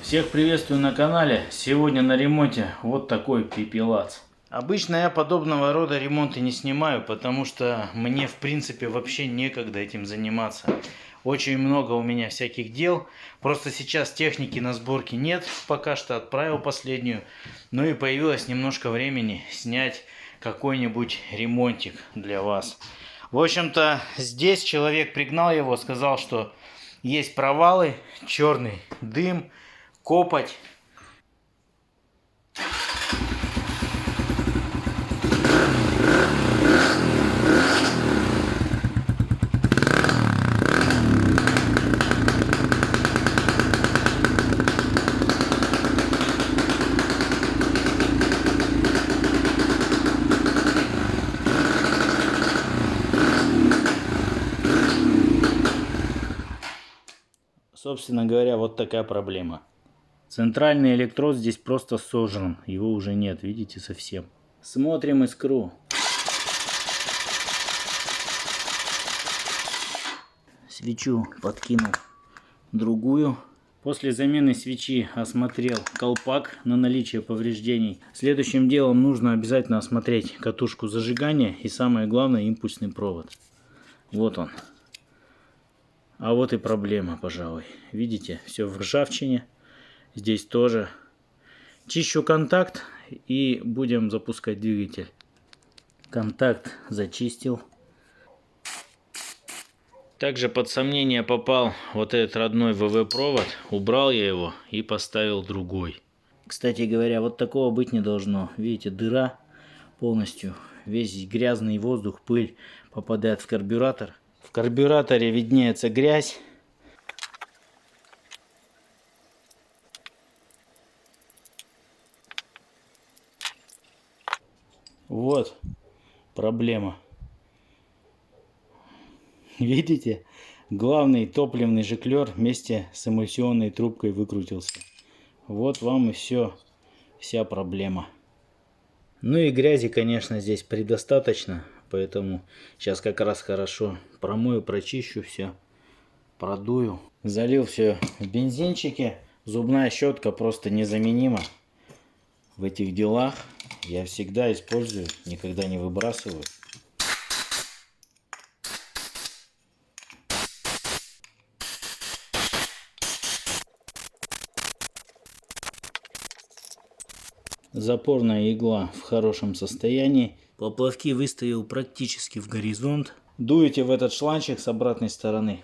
Всех приветствую на канале. Сегодня на ремонте вот такой пепелац. Обычно я подобного рода ремонты не снимаю, потому что мне в принципе вообще некогда этим заниматься. Очень много у меня всяких дел. Просто сейчас техники на сборке нет. Пока что отправил последнюю. Ну и появилось немножко времени снять какой-нибудь ремонтик для вас. В общем-то, здесь человек пригнал его, сказал, что есть провалы, черный дым, копоть. Собственно говоря, вот такая проблема. Центральный электрод здесь просто сожран. Его уже нет, видите, совсем. Смотрим искру. Свечу подкинул другую. После замены свечи осмотрел колпак на наличие повреждений. Следующим делом нужно обязательно осмотреть катушку зажигания и самое главное импульсный провод. Вот он. А вот и проблема, пожалуй. Видите, все в ржавчине. Здесь тоже. Чищу контакт и будем запускать двигатель. Контакт зачистил. Также под сомнение попал вот этот родной ВВ-провод. Убрал я его и поставил другой. Кстати говоря, вот такого быть не должно. Видите, дыра полностью. Весь грязный воздух, пыль попадает в карбюратор. В карбюраторе виднеется грязь. Вот проблема. Видите? Главный топливный жиклер вместе с эмульсионной трубкой выкрутился. Вот вам и все. Вся проблема. Ну и грязи, конечно, здесь предостаточно. Поэтому сейчас как раз хорошо промою, прочищу все. Продую. Залил все в бензинчике. Зубная щетка просто незаменима в этих делах. Я всегда использую, никогда не выбрасываю. Запорная игла в хорошем состоянии. Поплавки выставил практически в горизонт. Дуете в этот шланчик с обратной стороны.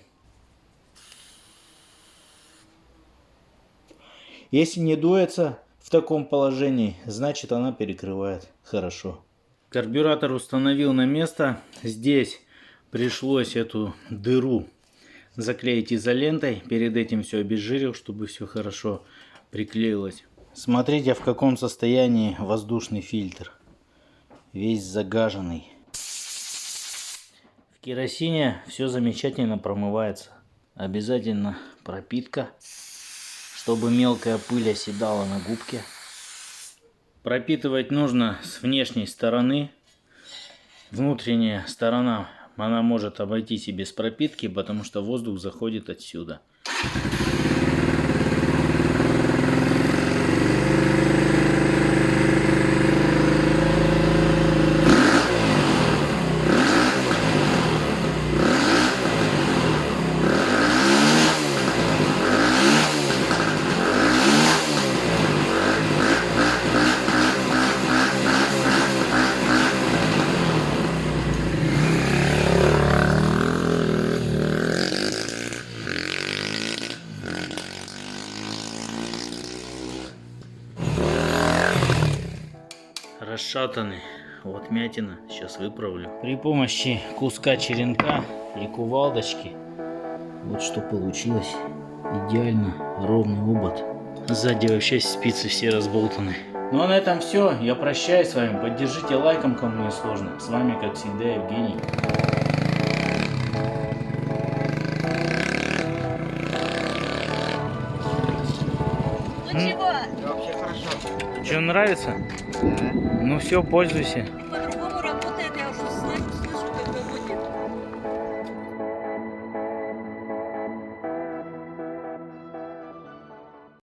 Если не дуется в таком положении, значит она перекрывает хорошо. Карбюратор установил на место. Здесь пришлось эту дыру заклеить изолентой. Перед этим все обезжирил, чтобы все хорошо приклеилось. Смотрите, в каком состоянии воздушный фильтр. Весь загаженный. В керосине все замечательно промывается. Обязательно пропитка, чтобы мелкая пыль оседала на губке. Пропитывать нужно с внешней стороны. Внутренняя сторона, она может обойтись и без пропитки, потому что воздух заходит отсюда. Расшатаны, вот вмятина, сейчас выправлю. При помощи куска черенка и кувалдочки вот что получилось. Идеально ровный обод. Сзади вообще спицы все разболтаны. Ну а на этом все, я прощаюсь с вами. Поддержите лайком, кому не сложно. С вами как всегда Евгений. Ну чего? Вообще хорошо. Что, нравится? Да. Ну все, пользуйся.